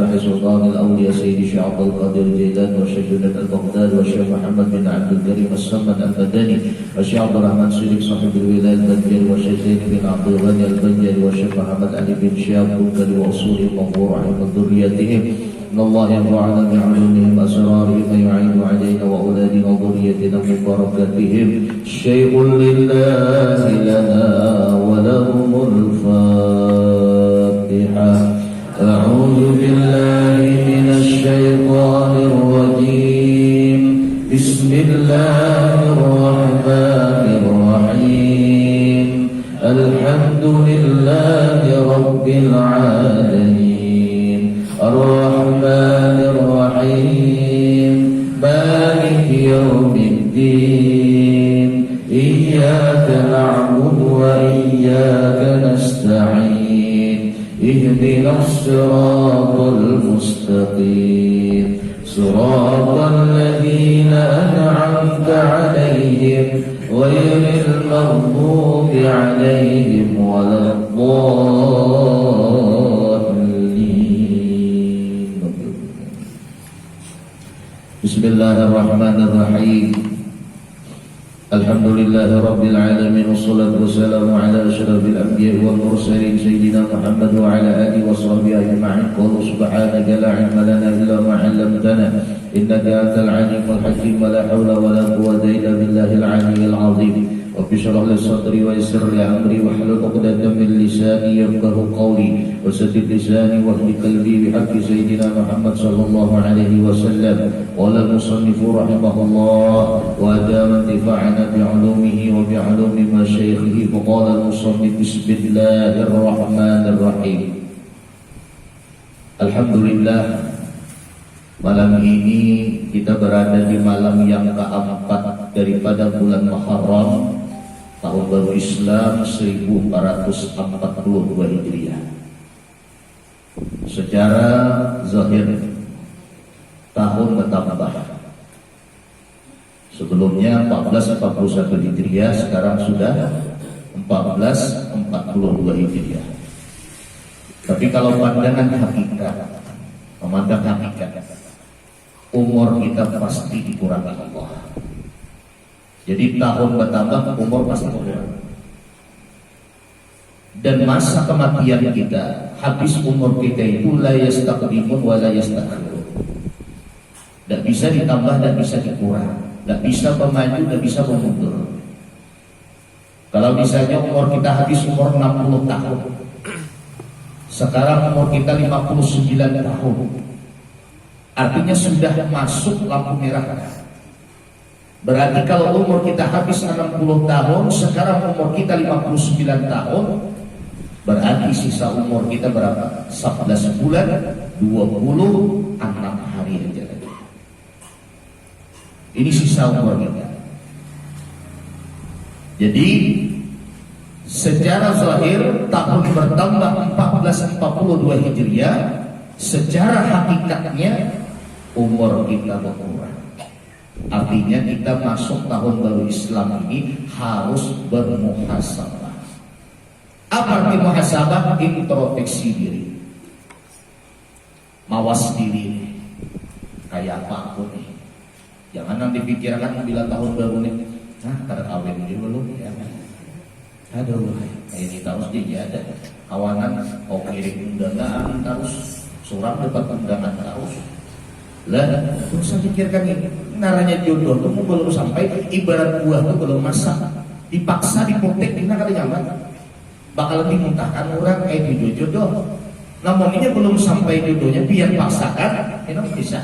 شيخ سلطان الأولياء سيدي الشيخ عبد القادر الجيلاني والشيخ جنيد البغدادي والشيخ محمد بن عبد الكريم الصمد المدني والشيخ عبد الرحمن سيدي صاحب الولاية البنجري والشيخ زين بن عبد الغني البنجري والشيخ محمد علي بن شهاب البنجري وأصولهم وفروعهم وذريتهم. إن الله ينفعنا بعلومهم أسرارهم ويعين علينا وأولادنا وذريتنا من بركاتهم. شيء لله لنا ولهم الفاتحة. أعوذ بالله من الشيطان الرجيم. بسم الله الرحمن الرحيم. الحمد لله رب العالمين الرحمن الرحيم مالك يوم الدين إياك نعبد وإياك نستعين اهدنا الصراط المستقيم صراط الذين أنعمت عليهم غير المغضوب عليهم ولا الضالين. بسم الله الرحمن الرحيم. الحمد لله رب العالمين والصلاة والسلام على أشرف الأنبياء والمرسلين سيدنا محمد وعلى آله وصحبه أجمعين. قولوا سبحانك لا علم لنا إلا ما علمتنا إنك أنت العليم الحكيم. ولا حول ولا قوة إلا بالله العلي العظيم. رب اشرح لي صدري ويسر لي أمري واحلل عقدة من لساني يفقهوا قولي وسدد لساني واهد قلبي بحق سيدنا محمد صلى الله عليه وسلم. قال المصنف رحمه الله وأدام انتفاعنا بعلومه وبعلوم مشايخه. فقال المصنف بسم الله الرحمن الرحيم. Alhamdulillah, malam ini kita berada di malam yang keempat daripada bulan Muharram tahun baru Islam 1442 Hijriah. Secara zahir tahun bertambah. Sebelumnya 1441 Hijriah, sekarang sudah 1442 Hijriah. Tapi kalau pandangan hakikat, memandang hakikat, umur kita pasti dikurangi Allah. Jadi tahun bertambah, umur pasti berkurang. Dan masa kematian kita, habis umur kita itu la yastaqdimun wa la yastakhirun. Tidak bisa ditambah dan bisa dikurang, tidak bisa maju, tidak bisa mundur. Kalau misalnya umur kita habis umur 60 tahun, sekarang umur kita 59 tahun, artinya sudah masuk lampu merah. Berarti kalau umur kita habis 60 tahun, sekarang umur kita 59 tahun, berarti sisa umur kita berapa? 11 bulan 26 hari aja lagi. Ini sisa umur kita. Jadi secara zahir tahun bertambah 1442 Hijriah, secara hakikatnya umur kita berkurang. Artinya kita masuk tahun baru Islam ini harus bermuhasabah. Apa arti muhasabah? Introspeksi diri, mawas diri. Kayak apa aku nih? Jangan nanti pikirkan bila tahun baru nih, kada kawin ini belum ya. Aduh, ini terus dia ada kawanan mau kirim undangan terus, surat dapat undangan terus. Lah, terus saya pikirkan ini, naranya jodoh itu belum sampai, ibarat buah itu belum masak, dipaksa dipotek, ini kali nyaman, bakal dimuntahkan orang jodoh. Namun ini belum sampai jodohnya, biar paksakan, ini bisa.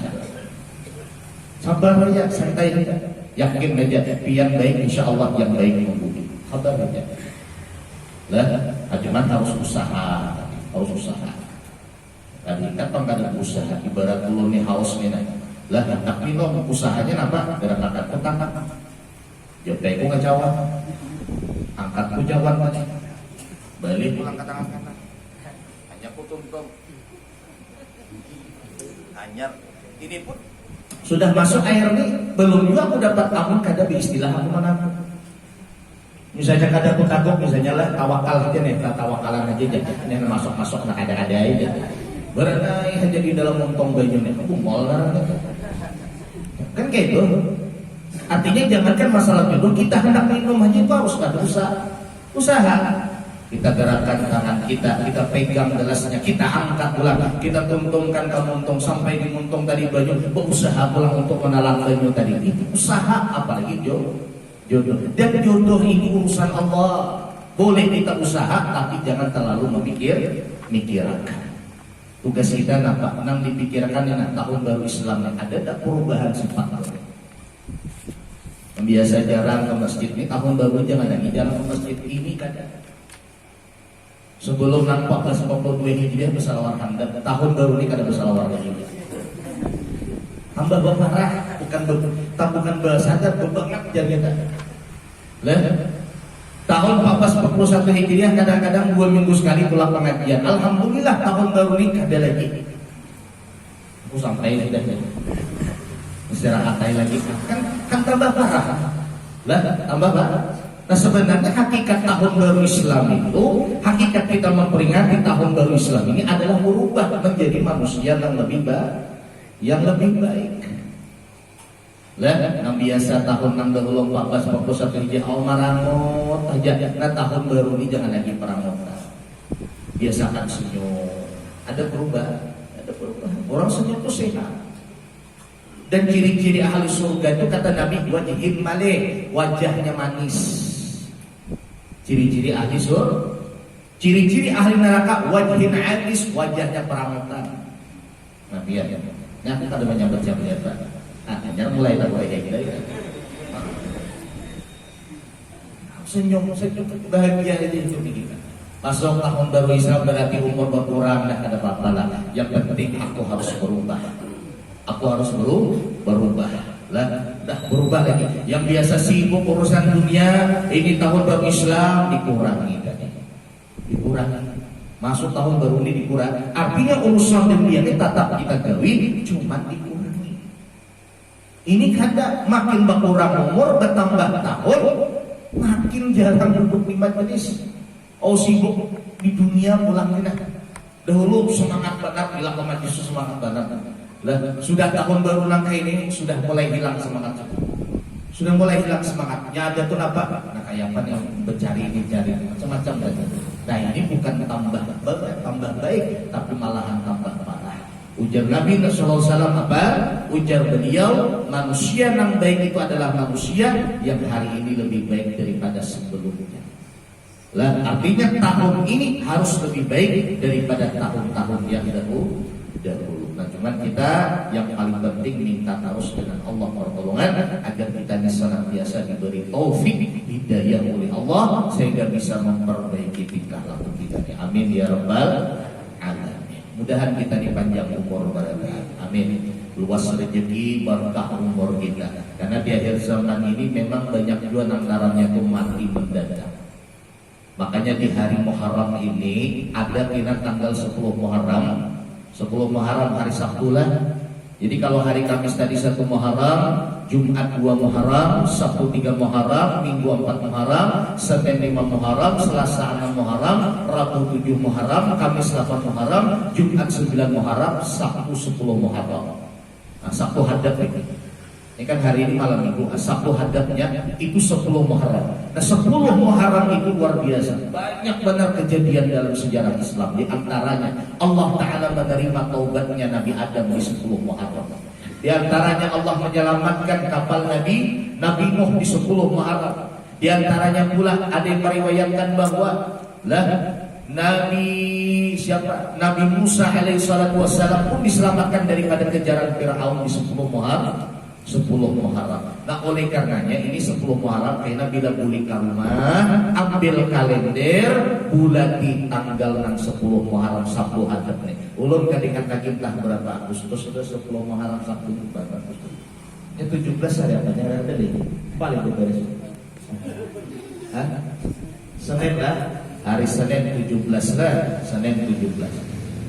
Sabar aja, santai aja, yakin aja, biar baik, insya Allah yang baik menghubungi. Sabar aja. Lah, cuman harus usaha, harus usaha. Tadi kan ada usaha, ibarat dulu nih haus nih nanya. Lah, tapi no usahanya apa? Gerakan petang. Jodoh nggak jawab, angkat ku jawab aja. Balik pulang ke tangan kanan. Hanya ku tuntung. Hanya ini pun sudah masuk air nih, belum juga aku dapat amun kada istilah aku mana. Misalnya kada aku takut, misalnya lah tawakal aja nih, tawakalan aja, ini masuk nak ada aja. berenai aja di dalam montong bajunya, aku mau kan kayak gitu. Artinya jangankan masalah jodoh, kita hendak minum aja itu harus ada usaha. Kita gerakkan tangan kita pegang gelasnya, kita angkat pulang, kita tuntungkan ke muntung sampai di muntung tadi baju, berusaha pulang untuk menalang baju tadi. Itu usaha, apalagi jodoh. Dan jodoh ini urusan Allah. Boleh kita usaha, tapi jangan terlalu memikirkan. Tugas kita nampak nang dipikirkan dengan tahun baru Islam ada tak perubahan sifat. Biasa jarang ke masjid ini tahun baru jangan lagi jarang ke masjid ini kadang. Sebelum nang 1442 Hijriah bersalawat hamdan, tahun baru ini kada bersalawat lagi. Hamba berparah bukan bahasa ada bebangat jaga. Lah tahun 1441 Hijriah kadang-kadang 2 minggu sekali pulang pengajian. Alhamdulillah tahun baru ini kada lagi. Aku sampai sudah istirahat lagi. Kan tambah parah. Lah tambah parah. Nah sebenarnya hakikat tahun baru Islam itu, hakikat kita memperingati tahun baru Islam ini adalah merubah menjadi manusia yang lebih baik. Lah, yang biasa tahun 1441 Hijriah marangot aja. Nah tahun baru ini jangan lagi perangotan. Biasakan senyum. Ada perubahan. Orang senyum itu sehat. Dan ciri-ciri ahli surga itu kata Nabi wajhin malih, wajahnya manis. Ciri-ciri ahli surga. Ciri-ciri ahli neraka wajhin adis, wajahnya perangotan. Nah biar ya. Nah kita ada banyak baca Pak. Jangan mulai tak boleh kayak gitu. Senyum bahagia itu kita. Masuk tahun baru Islam berarti umur berkurang dah ada apa-apa lah. Yang penting aku harus berubah. Aku harus berubah. Lah, dah berubah lagi. Yang biasa sibuk urusan dunia, ini tahun baru Islam dikurangi tadi. Dikurangi. Masuk tahun baru ini dikurangi. Artinya urusan dunia ini tetap kita gawi, cuma dikurangi. Ini kada makin berkurang umur, bertambah tahun, makin jarang duduk di majelis. Oh sibuk di dunia pulang dah. Dahulu semangat banget, bila ke majelis semangat banget. Lah, sudah tahun baru langkah ini sudah mulai hilang semangat. Sudah mulai hilang semangatnya. Ada tuh apa? Nah kayak apa yang mencari macam-macam saja. Nah ini bukan tambah baik, tapi malahan tambah parah. Ujar Nabi SAW apa? Ujar beliau, manusia yang baik itu adalah manusia yang hari ini lebih baik daripada sebelumnya. Lah artinya tahun ini harus lebih baik daripada tahun-tahun yang dahulu. Nah cuman kita yang paling penting minta terus dengan Allah pertolongan agar kita senantiasa diberi taufik hidayah oleh Allah sehingga bisa memperbaiki tingkah laku kita. Amin ya rabbal alamin. Mudahan kita dipanjang umur barangkali. Amin. Luas rezeki, berkah umur kita. Karena di akhir zaman ini memang banyak juga antaranya itu mati mendadak. Makanya di hari Muharram ini ada kira tanggal 10 Muharram. 10 Muharram hari Sabtu lah. Jadi kalau hari Kamis tadi 1 Muharram, Jumat 2 Muharram, Sabtu 3 Muharram, Minggu 4 Muharram, Senin 5 Muharram, Selasa 6 Muharram, Rabu 7 Muharram, Kamis 8 Muharram, Jumat 9 Muharram, Sabtu 10 Muharram. Nah, Sabtu hadap ini. Ini kan hari ini malam minggu, Sabtu hadapnya itu 10 Muharram. Nah 10 Muharram itu luar biasa. Banyak benar kejadian dalam sejarah Islam. Di antaranya Allah Ta'ala menerima taubatnya Nabi Adam di 10 Muharram. Di antaranya Allah menyelamatkan kapal Nabi Nuh di 10 Muharram. Di antaranya pula ada yang meriwayatkan bahwa Nabi Musa alaihissalatu wassalam pun diselamatkan daripada kejaran Fir'aun di 10 Muharram. 10 Muharram. Nah oleh karenanya ini 10 Muharram karena bila balik ke rumah ambil kalender bulati tanggal nang 10 Muharram Sabtu hadap nih. Ulun kadang entah berapa Agustus sudah 10 Muharram Sabtu berapa Agustus. Ini 17 hari apa nya ada deh. Paling beres. Hah? Senin lah. Hari Senin 17 lah. Senin 17.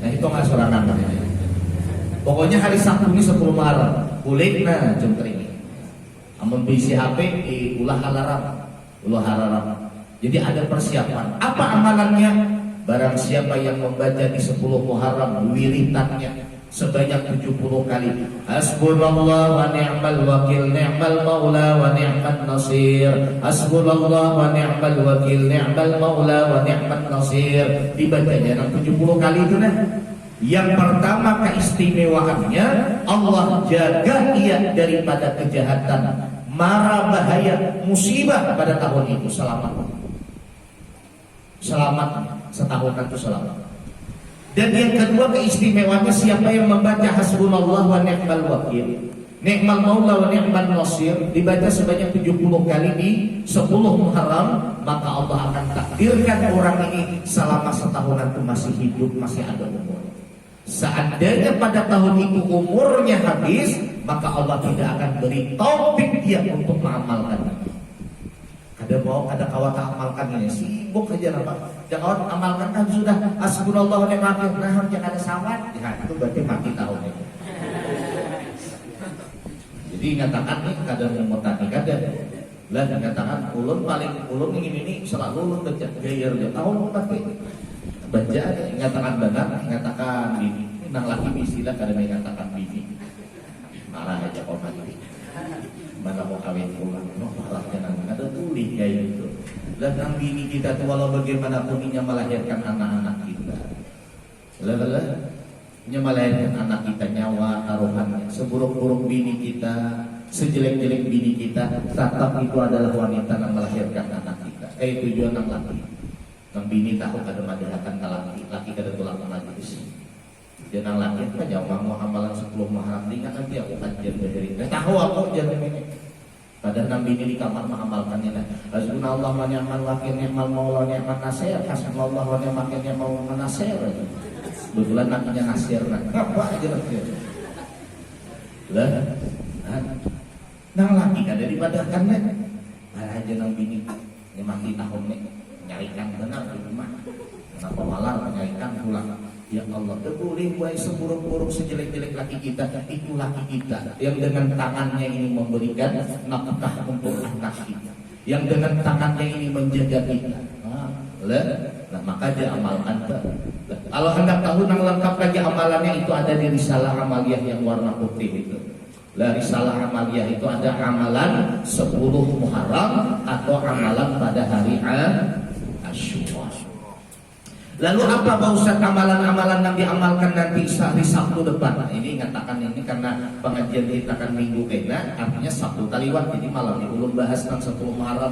Nah itu nggak sorangan namanya. Pokoknya hari Sabtu ini 10 Muharram. Kulit nah jam ini. Amun bisi HP ulah alarm. Jadi ada persiapan. Apa amalannya? Barang siapa yang membaca di 10 Muharram wiritannya sebanyak 70 kali, hasbunallah wa ni'mal wakil, ni'mal maula wa ni'man nasir, hasbunallah wa ni'mal wakil, ni'mal maula wa ni'man nasir, dibacanya 70 kali itu nah. Yang pertama keistimewaannya, Allah jaga ia daripada kejahatan, mara, bahaya, musibah pada tahun itu. Selamat setahun itu selamat. Dan yang kedua keistimewaannya, siapa yang membaca hasbunallah wa ni'mal wakil, ni'mal maula wa ni'man nasir, dibaca sebanyak 70 kali di 10 Muharram, maka Allah akan takdirkan orang ini selama setahunan itu masih hidup, masih ada umur. Seandainya pada tahun itu umurnya habis, maka Allah tidak akan beri taufik dia untuk mengamalkan. Ada mau, ada kawan amalkan ini, sibuk aja lah Pak. Jangan kawan amalkan kan sudah hasbunallah wa ni'mal wakil, nah jangan ada sawat. Ya, itu berarti mati tahun ini. Jadi ngatakan nih kadang memutani kadang lah, ngatakan ulun paling ulun ini selalu ulun baca gayer dia tahun mati. Baca ngatakan benar, ngatakan bini nang laki bisilah kadang ngatakan bini marah aja kok mati. Mana mau kawin pulang, marah jangan ada tulis kayak gitu. Dan nang bini kita tuh walau bagaimanapun ia melahirkan anak-anak kita. Ia melahirkan anak kita, nyawa taruhannya. Seburuk-buruk bini kita, sejelek-jelek bini kita, tetap itu adalah wanita yang melahirkan anak kita. Tujuan nang laki. Nang bini tahu kada madahkan ka laki kada tulang majlis. Jangan laki apa jawab mau amalan 10 Muharram ingat nanti aku kajian dari. Tahu aku jangan ini. Padahal nang bini di kamar mengamalkan ini. Hasbunallah wa ni'mal wakil, ni'mal maula wa ni'man nasir, hasbunallah wa ni'mal wakil, ni'mal maula wa nasir. Kebetulan namanya nasir apa aja lah. Nang laki kada dibadahkan nih. Malah aja nang bini ini mati tahun nih. Nyarikan benar di rumah. Kenapa malah menyarikan pulang? Ya Allah, boleh buat seburuk-buruk sejelek-jelek laki kita, itu laki kita yang dengan tangannya ini memberikan nafkah untuk anak kita, yang dengan tangannya ini menjaga kita. Nah, maka dia amalkan. Kalau hendak tahu nang lengkap lagi amalannya itu ada di risalah amaliyah yang warna putih itu. Risalah amaliyah itu ada amalan 10 Muharram atau amalan pada hari Asyura. Lalu apa Pak Ustaz amalan-amalan yang diamalkan nanti hari Sabtu depan? Nah, ini ngatakan ini karena pengajian kita akan minggu kena, artinya Sabtu taliwat, jadi malam ini ulun bahas tentang 10 Muharram.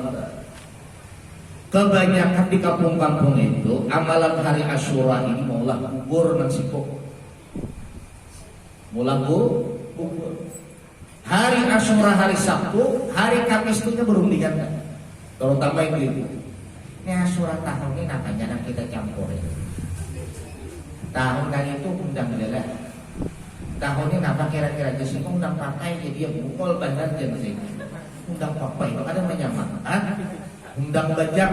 Kebanyakan di kampung-kampung itu amalan hari Asyura ini maulah kubur nang sipuk. Mula kubur. Hari Asyura hari Sabtu, hari Kamis itu berundingan. Terutama itu. Ini Asyura tahun ini namanya yang kita campurin. Tahun kali itu undang jelas. Tahun ini apa kira-kira jadi undang pakai jadi dia pukul bandar jam sih. Undang pakai itu ada menyamakan. Undang bajak.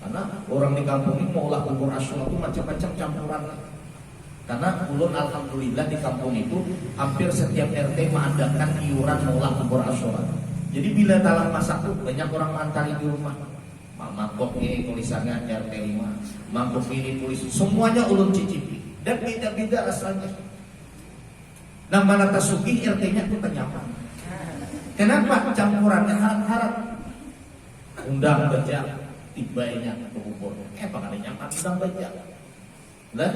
Karena orang di kampung ini maulah kubur Asyura itu macam-macam campuran. Karena ulun alhamdulillah di kampung itu hampir setiap RT mengadakan iuran maulah kubur Asyura. Jadi bila dalam masa itu banyak orang mantari di rumah. Mangkok ini tulisannya RT 5, mangkok ini tulis, semuanya ulun cicipi dan beda-beda rasanya. Nah mana tasugih RT-nya itu nyaman. Kenapa campurannya harap-harap? Undang baca tibanya ke kubur. Bagaimana nyaman undang baca? Lah,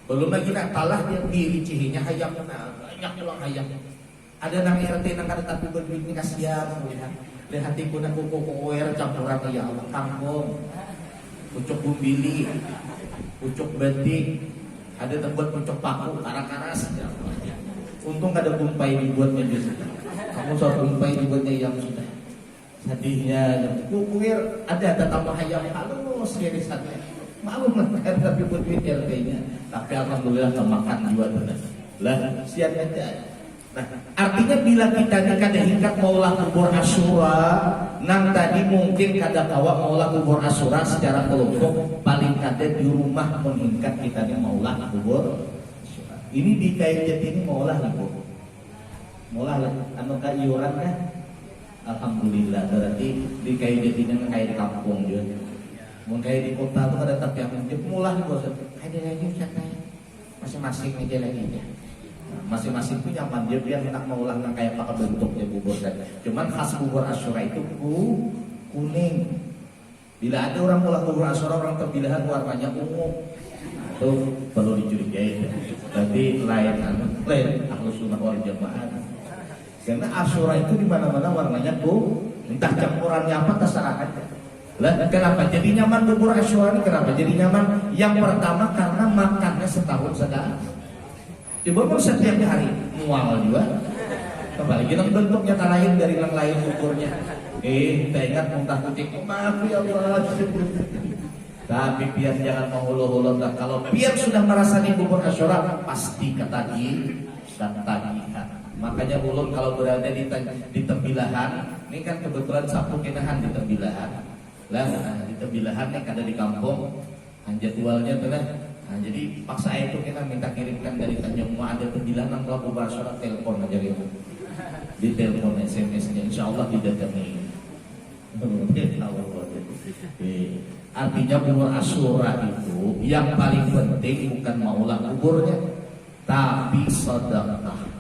belum lagi nak talah dia diri cihinya hayam, banyak pulang hayam. Ada nang RT nang kada tapi berduit ni kasihan melihat. Lihat hatiku nak kuku-kukuer campuran ya Allah, kangkung, pucuk bumbili, pucuk betik, ada tempat pucuk paku, karas-karas. Ya. Untung ada bumpai dibuatnya juga. Kamu soal bumpai dibuatnya yang sudah. Sedihnya, kukuer ada tambah ayam halus irisannya. Malu makan tapi buat duit RT-nya. Tapi alhamdulillah kemakan juga lah siap aja. Nah, artinya bila kita ni kada hingkat maulah kubur Asyura, nang tadi mungkin kada kawa maulah kubur Asyura secara kelompok, paling kada di rumah menghingkat kita ni maulah kubur Asyura. Ini di KJT ini maulah kubur. Maulah anu ka iuran kan? Alhamdulillah berarti di KJT ini kayak kampung juga. Mau kayak di kota tuh ada tapi yang mulah bos. Ada lagi Ustaz, masing-masing aja lagi ya. Masing-masing tuh nyaman dia hendak mengolah kayak apa bentuknya bubur tadi. Cuman khas bubur Asyura itu kuning. Bila ada orang mengolah bubur Asyura orang terpilihan warnanya ungu, itu perlu dicurigai. Jadi lain Ahlus Sunnah wal Jamaah. Karena Asyura itu di mana-mana warnanya entah campurannya apa terserah aja. Lah kenapa jadi nyaman bubur Asyura ini? Kenapa jadi nyaman? Yang pertama karena makannya setahun sekali. Coba mau setiap hari mual juga. Kembali kita bentuknya tak lain dari yang lain buburnya. Kita ingat muntah kucing. Maaf ya Allah. Tapi biar jangan menghulu-hulu. Kalau biar sudah merasani bubur Asyura pasti ketagihan. Makanya ulun kalau berada di Tembilahan, ini kan kebetulan Sabtu kinahan di Tembilahan. Lah di Tembilahan nih ada di kampung, jadwalnya tuh lah. Nah, jadi paksa itu kita minta kirimkan dari Tanjung Mua ada Tembilahan kalau bubur Asyura telepon aja gitu. Di telepon SMS-nya insya Allah didatangi. Artinya bubur Asyura itu yang paling penting bukan maulah buburnya, tapi sedekahnya.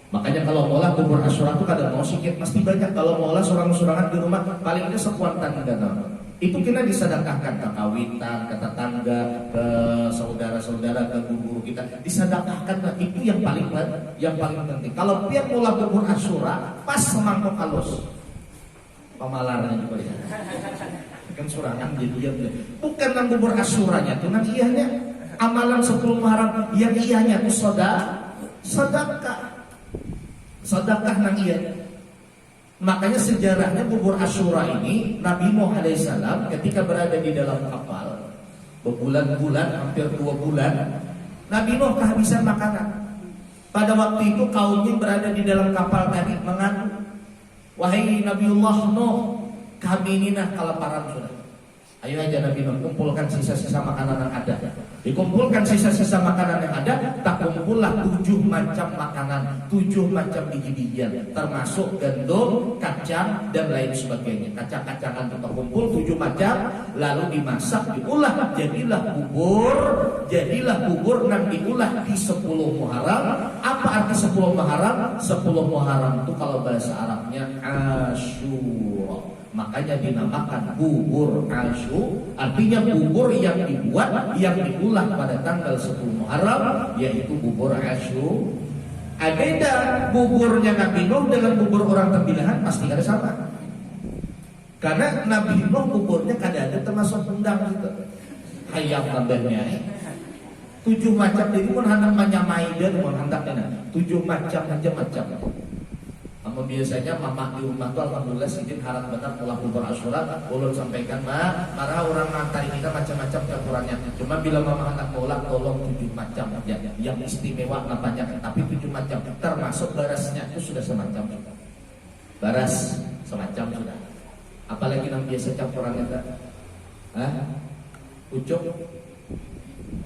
Makanya kalau maulah bubur Asyura itu kadang mau sedikit pasti banyak. Kalau maulah surang-surangan di rumah palingnya sekuatan dana. Itu kita disedekahkan ke kawitan, ke tetangga, ke saudara-saudara, ke guru kita disedekahkan. Itu yang paling penting. Kalau tiap maulah bubur Asyura pas semangkuk halus. Pemalarnya juga ya. Kan surangan jadi bukan nang bubur Asyuranya tuh nang iyahnya amalan 10 Muharram yang iyahnya tuh sedekah nang iyahnya. Makanya sejarahnya bubur Asyura ini Nabi Muhammad SAW ketika berada di dalam kapal berbulan-bulan hampir 2 bulan Nabi Nuh kehabisan makanan. Pada waktu itu kaumnya berada di dalam kapal tadi mengadu, wahai Nabiullah Nuh, kami ini kelaparan sudah. Ayo aja Nabi Nuh kumpulkan sisa-sisa makanan yang ada. Dikumpulkan sisa-sisa makanan yang ada, tak kumpullah 7 macam makanan, 7 macam biji-bijian, termasuk gandum, kacang dan lain sebagainya. Kacang-kacangan kita kumpul 7 macam, lalu dimasak, diolah, jadilah bubur yang diolah di 10 Muharram. Apa arti 10 Muharram? 10 Muharram itu kalau bahasa Arabnya Asyura. Makanya dinamakan bubur Asyura, artinya bubur yang dibuat, yang diulah pada tanggal 10 Muharram, yaitu bubur Asyura. Beda buburnya Nabi Nuh dengan bubur orang Tembilahan pasti ada sama. Karena Nabi Nuh buburnya kadang-kadang termasuk rendang gitu. Hayam tambahnya 7 macam, jadi pun hendak menyamai dan pun hendaknya 7 macam. Namun biasanya mama di rumah tuh alhamdulillah sedikit harap benar pola bubur Asyura. Ulun sampaikan marah orang mantari kita macam-macam campurannya. Cuma bila mama anak pola tolong 7 macam aja. Yang istimewa namanya tapi 7 macam. Termasuk berasnya itu sudah semacam. Beras semacam sudah. Apalagi yang biasa campurannya tak? Ucuk,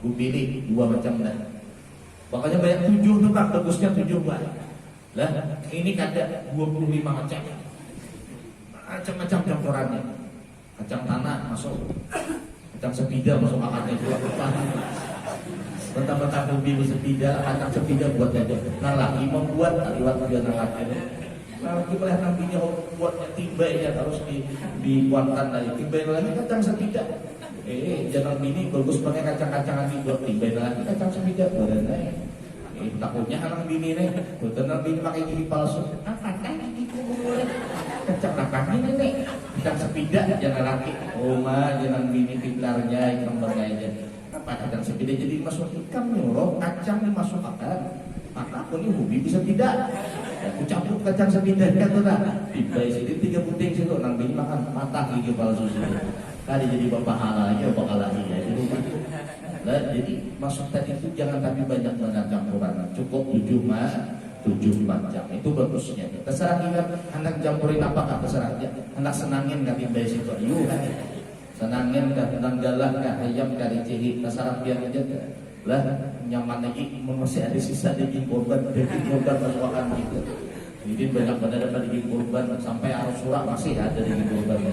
gubili 2 macam dah. Makanya banyak 7 tuh Pak, bagusnya 7 Pak. Lah, ini ada 25 macam. Macam-macam campurannya. Kacang tanah masuk. Kacang sepida masuk akarnya juga. Bentar-bentar mobil sepida, kacang sepida buat aja. Nah, lagi membuat lewat dia nalaki. Nah, kita lihat nantinya buatnya timbainya harus dibuatkan dari timbai lagi kacang sepida. Jangan bini bagus pakai kacang-kacangan dibuat timbai lagi kacang sepida badannya. Takutnya anak bini nih, betul bini pakai gigi palsu. Katanya gigiku boleh. Kecak ini nih, kacang sepida jangan laki. Jangan bini pintarnya ikan bergaya. Apa kacang sepida jadi masuk ikan nyuruh kacang dimasuk akar. Maka aku ini hobi bisa tidak. Aku campur kacang sepida kan tuh dah. Tiba sini 3 puting situ, nang bini makan patah gigi palsu situ. Tadi jadi bapak halal aja, bapak lagi ya. Jadi maksud tadi itu jangan tapi banyak campuran, cukup 7 macam itu bagusnya. Terserah kita hendak campurin apa terserah aja. Hendak senangin kan tiba situ, yuk kan. Senangin kan tentang galah kan ayam kari ciri, terserah biar aja. Lah nyaman lagi masih ada sisa daging korban masuk makan gitu. Jadi banyak pada daging kurban sampai Arusura masih ada daging kurban.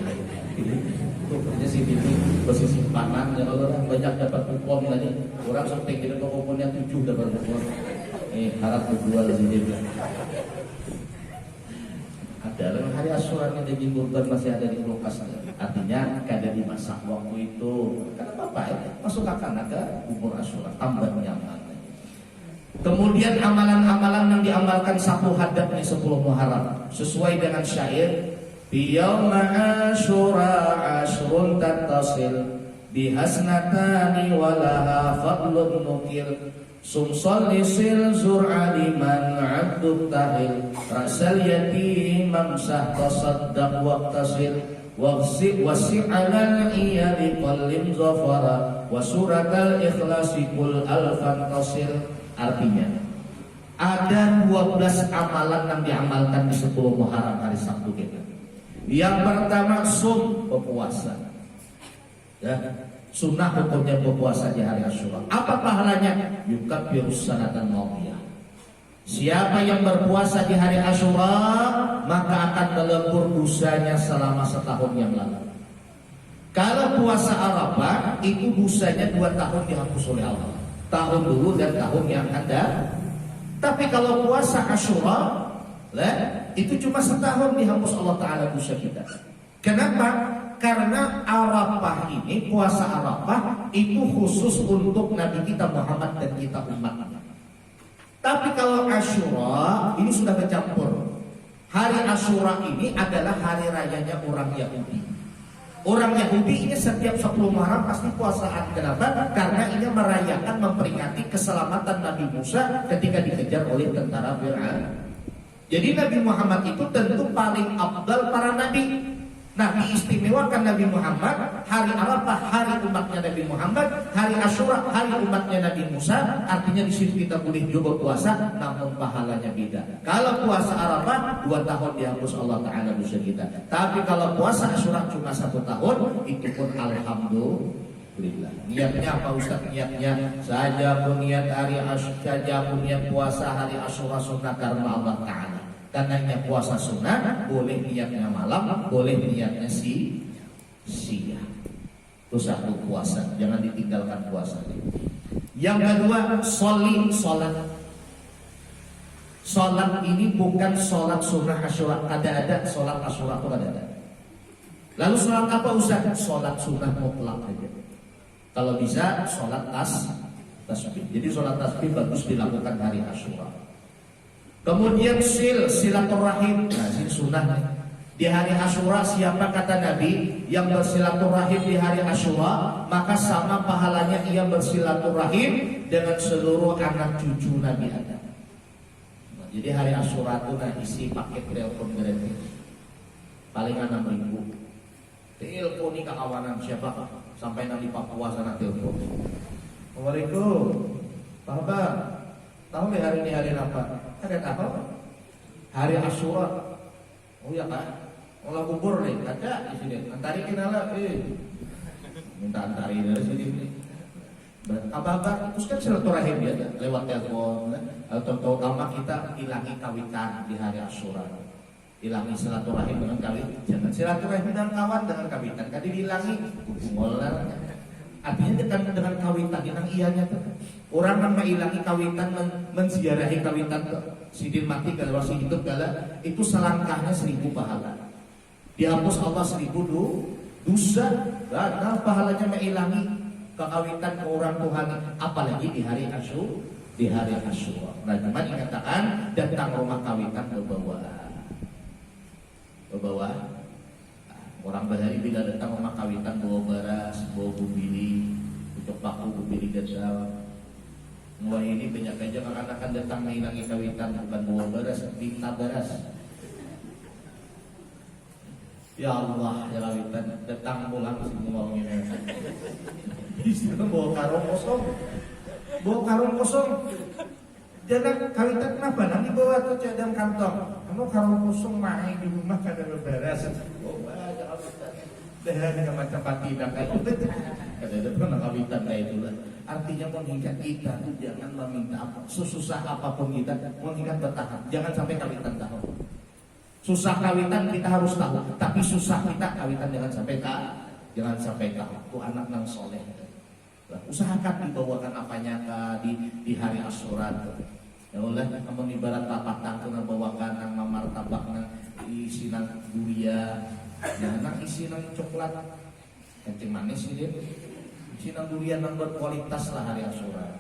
Itu kerja si Bibi posisi panan ya orang banyak dapat kupon tadi. Orang sampai kita kuponnya 7 dapat kupon. Harap berjual di sini. Ada hari Asyura ini daging kurban masih ada di kulkas. Artinya kada dimasak waktu itu. Karena apa ya? Masuk akan ada bubur Asyura tambah nyaman. Kemudian amalan-amalan yang diamalkan satu hadap nih 10 Muharram sesuai dengan syair Yauma Asyura ashrun tattasil bihasnatani walaha fadlun nukil sumsol lisil zur'a liman abduk tahil rasal yatim mamsah tasaddaq waqtasil wasi'alal iyali qallim zafara wasuratal ikhlasi kul alfan tasil. Artinya ada 12 amalan yang diamalkan di 10 Muharram hari Sabtu kita. Yang pertama berpuasa. Ya, sunnah hukumnya berpuasa di hari Asyura. Apa pahalanya? Yukaffirus sanatan madiyah. Siapa yang berpuasa di hari Asyura maka akan melebur dosanya selama setahun yang lalu. Kalau puasa Arafah itu dosanya 2 tahun dihapus oleh Allah. Tahun dulu dan tahun yang ada. Tapi kalau puasa Asyura itu cuma setahun dihapus Allah Ta'ala dosa kita. Kenapa? Karena Arafah ini, puasa Arafah itu khusus untuk Nabi kita Muhammad dan kita umatnya. Tapi kalau Asyura ini sudah bercampur. Hari Asyura ini adalah hari rayanya orang Yahudi. Orang Yahudi ini setiap 10 Muharram pasti puasaan. Kenapa? Karena ini merayakan, memperingati keselamatan Nabi Musa ketika dikejar oleh tentara Fir'aun. Jadi Nabi Muhammad itu tentu paling afdal para nabi. Nah, diistimewakan Nabi Muhammad, hari Arafah hari umatnya Nabi Muhammad, hari Asyura hari umatnya Nabi Musa. Artinya di situ kita boleh juga puasa, namun pahalanya beda. Kalau puasa Arafah 2 tahun dihapus Allah Ta'ala dosa kita. Tapi kalau puasa Asyura cuma 1 tahun, itu pun alhamdulillah. Niatnya apa Ustaz? Niatnya saja pun niat hari Asyura, saja pun niat puasa hari Asyura sunnah karena Allah Ta'ala. Karena puasa sunnah, boleh niatnya malam, boleh niatnya siang. Itu satu puasa, jangan ditinggalkan puasa. Yang kedua, sholat. Sholat ini bukan sholat sunnah Asyura, ada sholat Asyura itu ada. Lalu sholat apa Ustaz? Sholat sunnah mutlak aja. Kalau bisa, sholat tasbih. Jadi sholat tasbih bagus dilakukan hari Asyura. Kemudian silaturahim. Nah, ini sunnah. Di hari Asyura siapa kata Nabi yang bersilaturahim di hari Asyura maka sama pahalanya ia bersilaturahim dengan seluruh anak cucu Nabi Adam. Nah, jadi hari Asyura itu isi paket telepon gratis paling 6.000. Telepon ini kawanan siapa sampai nanti Papua sana telepon. Assalamualaikum, Pak. Tahu nggak hari ini hari apa? Ada tahu? Hari Asyura. Oh ya kan? Olah kubur nih, ada di sini. Antari kenala, minta antari dari sini. Apa-apa, terus kan silaturahim ya, lewat telepon. Atau terutama kita hilangi kawitan di hari Asyura. Hilangi silaturahim dengan kawitan. Jangan silaturahim dengan kawan dengan kawitan. Kadi dihilangi, ngolar. Artinya dengan kawitan, dengan ianya tuh. Orang yang menghilangi kawitan, menziarahi kawitan sidin mati kalau masih hidup gala, itu selangkahnya 1000 pahala. Dihapus Allah 1000 dosa. Nah, pahalanya menghilangi kekawitan ke orang Tuhan, apalagi di hari Asyura. Nah, cuman dikatakan datang rumah kawitan berbawa. Orang bahari bila datang rumah kawitan bawa beras, bawa bubili, untuk paku bubili gadal. Mulai ini banyak aja akan datang menghilangi kawitan bukan bawa beras, minta beras. Ya Allah, ya kawitan datang pulang sih ngomongin. Istilah bawa karung kosong. Jangan kawitan kenapa? Nanti bawa tuh dalam kantong. Kamu karung kosong main di rumah kada beras. Oh, banyak kawitan. Dah macam pati dah kayak Kadang-kadang pernah kawitan kayak itu lah. Artinya mengingat kita tuh jangan meminta apa, sesusah apapun kita mengingat bertahan. Jangan sampai kawitan tahu. Susah kawitan kita harus tahu, tapi susah kita kawitan jangan sampai tahu. Jangan sampai tahu. Tuh anak nang soleh. Usahakan dibawakan apanya di hari Asyura. Ya Allah, kamu ibarat papat tangku nang bawakan nang martabak nang isi nang durian, nang isi nang coklat, kencing manis ini, isi nang durian nang berkualitas lah hari Asyura.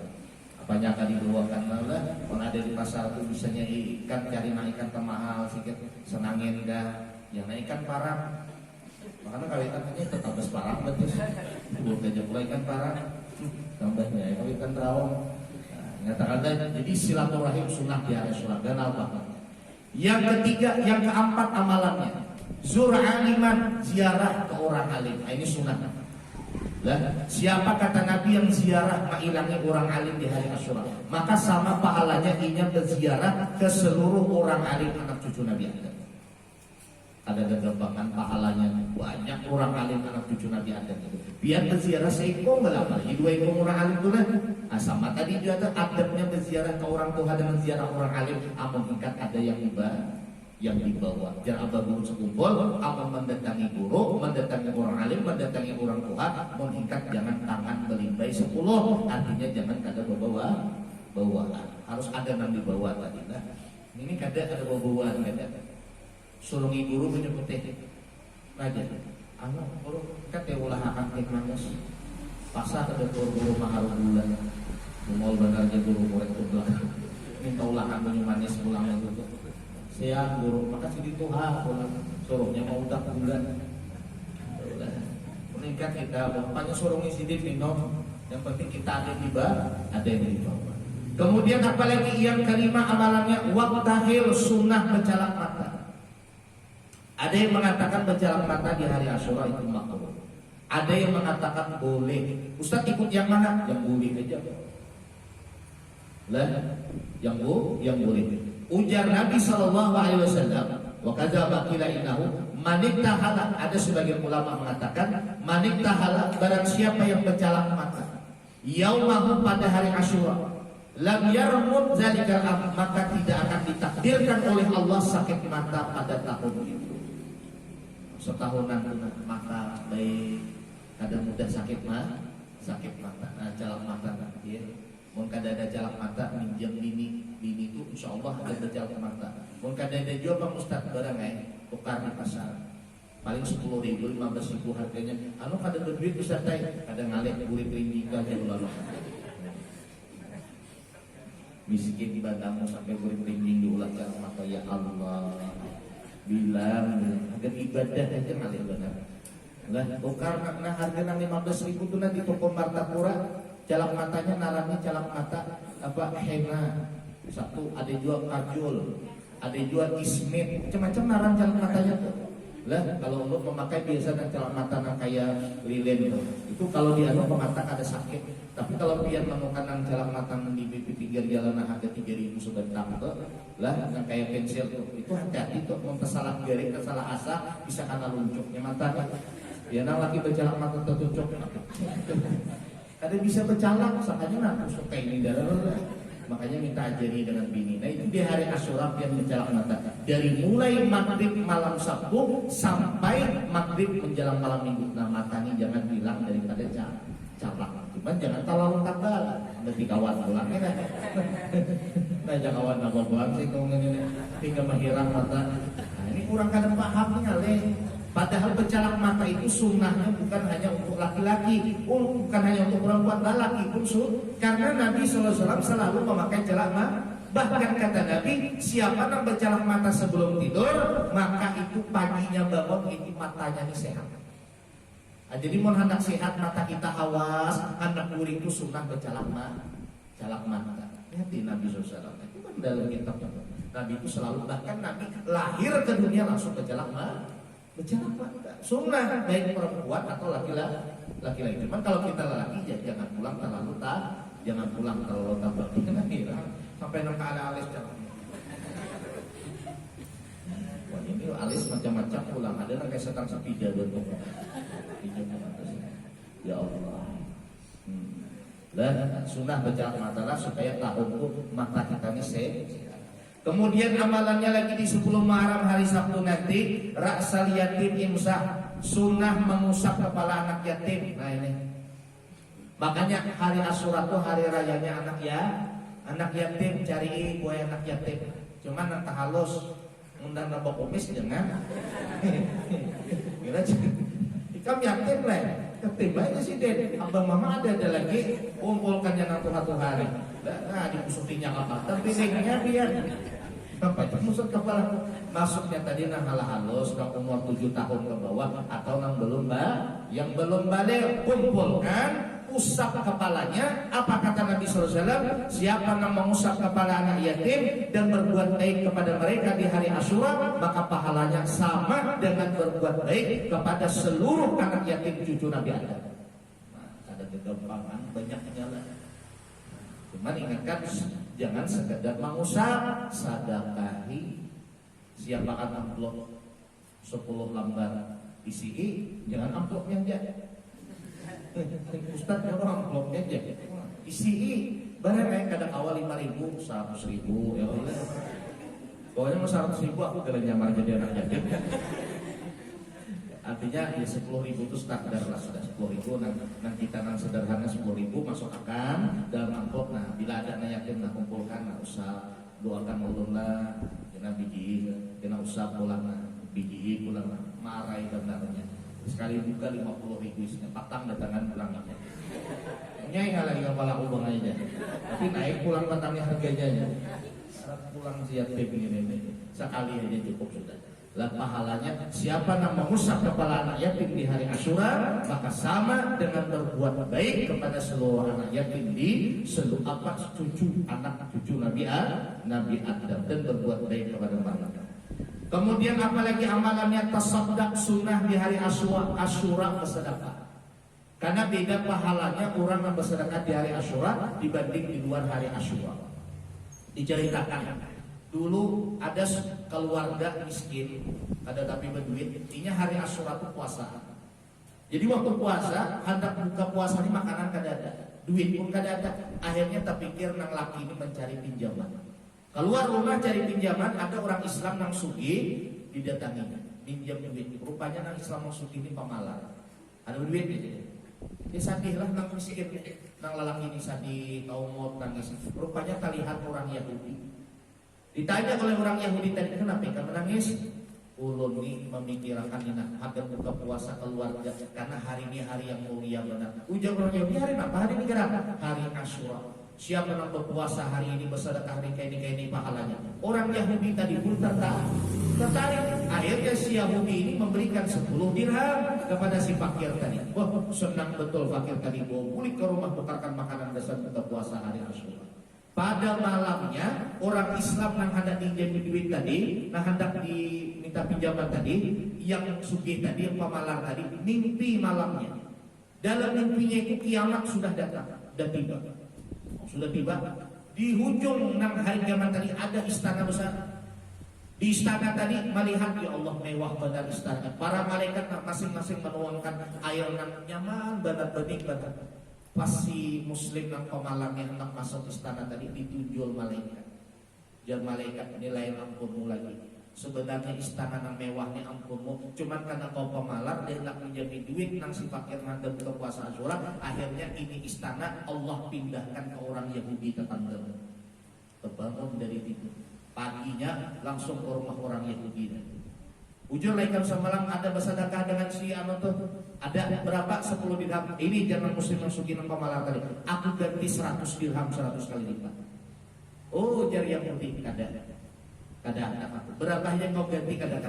Apanya akan dibawakan lah, kalau ada di pasar tuh bisanya ikan, cari ikan termahal sedikit, senangin dah, yang ikan parang. Makanya kawitannya tetap parang betul, buat aja pula ikan parang, tambahnya ikan terawang. Nyatakan jadi silaturahim sunnah di hari Asyura. Dan apa? Yang ketiga, yang keempat amalannya zur aliman, ziarah ke orang alim. Ini sunnah. Lah, siapa kata Nabi yang ziarah mengilangi orang alim di hari Asyura, maka sama pahalanya inya berziarah ke seluruh orang alim anak cucu Nabi Adam. Ada kegampangan pahalanya banyak orang alim anak cucu Nabi Adam itu. Biar berziarah seekor nggak apa, dua ekor orang alim itu lah. Nah, sama tadi juga ada adabnya berziarah ke orang tua dengan ziarah orang alim. Amun tingkat ada yang dibawa. Jangan abah sekumpul, amun mendatangi guru, mendatangi orang alim, mendatangi orang tua. Amun tingkat jangan tangan melimbai 10. Artinya jangan kada bawaan. Harus ada yang dibawa tadi lah. Ini kada ada bawaan kada. Sulungi guru punya putih raja anak guru kata ulah akan manis pasar ada guru mahal bulan mall benarnya guru korek tumblang minta ulahan punya manis pulang itu saya guru makasih di Tuhan pulang suruhnya mau udah bulan meningkat kita banyak suruhnya sidik minum yang penting kita ada yang di bawah. Kemudian apalagi yang kelima amalannya waktahil sunnah menjalak mata. Ada yang mengatakan berjalan mata di hari Asyura itu makruh. Ada yang mengatakan boleh. Ustaz ikut yang mana? Yang boleh aja. Lah, yang boleh. Ujar Nabi sallallahu alaihi wasallam, wa kadzaba qila innahu maniktahala. Ada sebagian ulama mengatakan maniktahala barang siapa yang berjalan mata yaumahu pada hari Asyura lam yarmud zalikal am, maka tidak akan ditakdirkan oleh Allah sakit mata pada tahun itu. Setahunan mata baik kadang mudah sakit mata, jalak mata ya. Mun kada ada jalak mata minjam bini itu insyaallah ada jalak mata. Mun kada ada jual Bang Ustaz barang tukar di pasar. Paling 10.000 15.000 harganya. Anu kada berduit Ustaz teh, kada ngalih urip ringgit aja ulama. Miskin di bandamu sampai urip ringgit diulah jalak mata ya Allah. Bilang agar ibadah aja ngalih benar. Lah tukar nak harga nang 15.000 tu di toko Martapura, jalak matanya narangnya jalak mata apa henna. Satu ada jual kajul, ada jual ismit, macam-macam narang jalak matanya tuh. Lah kalau lu memakai biasa jalak mata nang kayak lilin tuh. Itu kalau dia mata ada sakit. Tapi kalau dia menemukan nang jalak mata di pinggir jalan harga 3.000 sebentar tuh. Lah yang kayak pensil tuh itu hati-hati tuh mau kesalah garing kesalah asa bisa karena luncuknya mata ya nang lagi berjalak mata tertuncuk ada bisa bercalak sakanya nak suka ini darah makanya minta ajari dengan bini. Nah itu di hari Asyura yang berjalak mata dari mulai maghrib malam Sabtu sampai maghrib menjelang malam Minggu. Nah mata ini jangan hilang daripada calak. Cuman jangan terlalu tanggal nanti kawan pulangnya kan. Nah kawan apa pulang sih kau ini hingga menghilang mata. Nah ini kurang kadang pahamnya le. Padahal berjalak mata itu sunnahnya bukan hanya untuk laki-laki, bukan hanya untuk perempuan, laki pun karena Nabi SAW selalu memakai jalak mata. Bahkan kata Nabi, siapa yang berjalak mata sebelum tidur, maka itu paginya bangun itu matanya ini sehat. Nah, jadi mau hendak sehat mata kita awas, anak gurih itu sunnah berjalak mata. Lihat Nabi SAW itu kan dalam kitabnya. Nabi itu selalu bahkan Nabi lahir ke dunia langsung berjalak mata. Sunnah baik perempuan atau laki-laki. Cuman kalau kita laki ya jangan pulang terlalu tambah sampai nak ada alis jangan. Wah ini alis macam-macam pulang ada kayak setang sepida bentuk. Ya Allah. Dan sunnah baca matalah supaya tahunku mata kita ini sehat. Kemudian amalannya lagi di 10 Muharram hari Sabtu nanti, ra'sal yatim imsah, sunnah mengusap kepala anak yatim. Nah ini. Makanya hari Asyura itu hari rayanya anak yatim, cari kue anak yatim. Cuman nanti halus undang nambah kumis jangan. Kira ikam yatim lah. Yatim aja sih Den. Abang mama ada lagi kumpulkannya nanti satu hari. Nah dipusukinya apa? Tapi ringnya biar apa itu musut kepala masuknya tadi nang halus nang umur 7 tahun ke bawah atau nang belum yang belum balik kumpulkan usap kepalanya. Apa kata Nabi SAW? Siapa yang mengusap kepala anak yatim dan berbuat baik kepada mereka di hari Asyura, maka pahalanya sama dengan berbuat baik kepada seluruh anak yatim cucu Nabi Adam. Nah, ada kegampangan banyak jalan. Cuman ingatkan jangan sekedar mengusap, sedekahi. Siapkan amplop 10 lembar isi, jangan amplopnya aja. Ustaz orang amplopnya aja. Isi barang yang kadang awal 5.000, 100.000 ya boleh. Pokoknya mau 100.000 aku kira nyamar jadi anak yatim. Artinya ya 10.000 itu standar lah, sudah 10.000 nanti kita sederhana 10.000 masuk akan dalam amplop. Nah bila ada anak yatim nah kumpulkan, nah usah doakan ulun lah, kena biji, kena usah pulang lah, biji pulang lah, marai benarnya. Sekali buka 50.000 isinya patang datangan pulangnya. Nyai lagi kepala ubang aja, tapi naik pulang patangnya harganya. Pulang siap ini sekali aja cukup sudah. Lah pahalanya siapa yang mengusap kepala anak yatim di hari Asyura, maka sama dengan berbuat baik kepada seluruh anak yatim di seluruh cucu Nabi Adam dan berbuat baik kepada mereka. Kemudian apalagi amalannya tasaddaq sunnah di hari Asyura bersedekah. Karena beda pahalanya orang yang bersedekah di hari Asyura dibanding di luar hari Asyura. Diceritakan dulu ada keluarga miskin, ada tapi berduit, intinya hari Asyura itu puasa. Jadi waktu puasa, hendak buka puasa ini makanan kada ada, duit pun kada ada. Akhirnya terpikir nang laki ini mencari pinjaman. Keluar rumah cari pinjaman, ada orang Islam nang sugih didatanginya, pinjam duit. Rupanya nang Islam nang sugih ini pemalar, ada duit gitu. Dia sadihlah nang miskin, nang lelaki ini sadih, taumot nangis. Rupanya terlihat orang Yahudi. Ditanya oleh orang Yahudi tadi, kenapa kamu menangis? Ulun ini memikirkan ini agar buka puasa keluarga karena hari ini hari yang mulia benar. Ujar orang Yahudi, hari apa? Hari ini kenapa? Hari Asyura. Siapa yang berpuasa hari ini bersedekah hari ini pahalanya. Orang Yahudi tadi pun tertarik. Akhirnya si Yahudi ini memberikan 10 dirham kepada si fakir tadi. Wah, senang betul fakir tadi. Boleh ke rumah tukarkan makanan dasar buka puasa hari Asyura. Pada malamnya orang Islam yang hendak pinjam duit tadi, yang hendak diminta pinjaman tadi, yang sugih tadi, yang pemalar tadi, mimpi malamnya. Dalam mimpinya itu kiamat sudah datang, sudah tiba. Di ujung nang hari kiamat tadi ada istana besar. Di istana tadi melihat ya Allah mewah benar istana. Para malaikat masing-masing menuangkan air yang nyaman benar bening benar. Pas si muslim yang pemalangnya hendak masuk istana tadi ditunjul malaikat. Jar malaikat ini lain ampunmu lagi. Sebenarnya istana yang mewahnya ampunmu, cuman karena kau pemalar dia hendak menjadi duit nang si fakir ngadep ke puasa Asyura. Akhirnya ini istana Allah pindahkan ke orang Yahudi tetangga. Terbangun dari tidur. Paginya langsung ke rumah orang Yahudi. Ujur laikan semalam ada bersedekah dengan si anu tuh. Ada berapa? 10 dirham. Ini jangan muslim yang suki nang pemalar tadi. Aku ganti 100 dirham 100 kali lipat. Oh, jar Yahudi kada ada. Berapa yang kau ganti kada.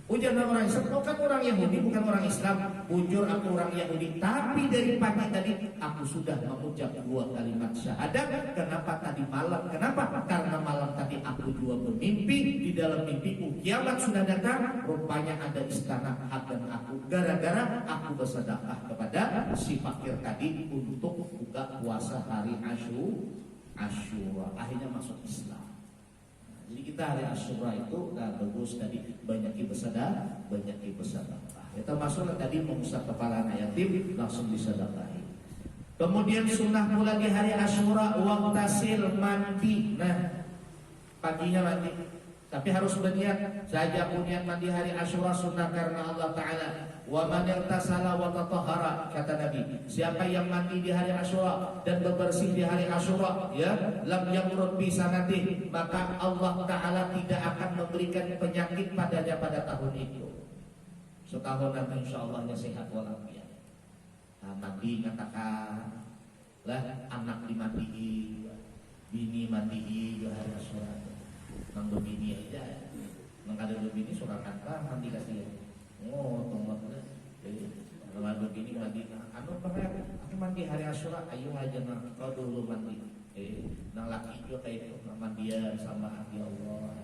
Ujar orang Islam, kau kan orang Yahudi bukan orang Islam. Ujur aku orang Yahudi, tapi dari pagi tadi aku sudah mengucap 2 kalimat syahadat. Kenapa tadi malam? Kenapa? Karena malam tadi aku juga bermimpi. Di dalam mimpiku kiamat sudah datang. Rupanya ada istana hadang aku. Gara-gara aku bersedekah kepada si fakir tadi untuk buka puasa hari Asyura. Akhirnya masuk Islam. Jadi kita hari Asyura itu bagus tadi banyak bersedekah. Itu maksudnya tadi mengusap kepala anak yatim langsung disedekahi. Kemudian sunnah pula di hari Asyura waqtasil mandi. Nah, paginya mandi. Tapi harus berniat. Saya punya mandi hari Asyura sunnah karena Allah Ta'ala. Wa man irtasala wa tatahhara, kata Nabi. Siapa yang mandi di hari Asyura dan berbersih di hari Asyura, ya, lam yamrud bi sanatih, maka Allah Ta'ala tidak akan memberikan penyakit padanya pada tahun itu. Setahun nanti insyaallah sehat walafiat. Nah, mandi ngatakan lah anak dimandii, bini mandii di hari Asyura. Nang bini aja, nang ada bini surakan mandi kasih. Oh, tunggu kalau begini mandi, anu pernah aku mandi hari Asyura, ayo aja nang kau dulu mandi. Nang laki juga kayak itu, nang mandian sama ya Allah.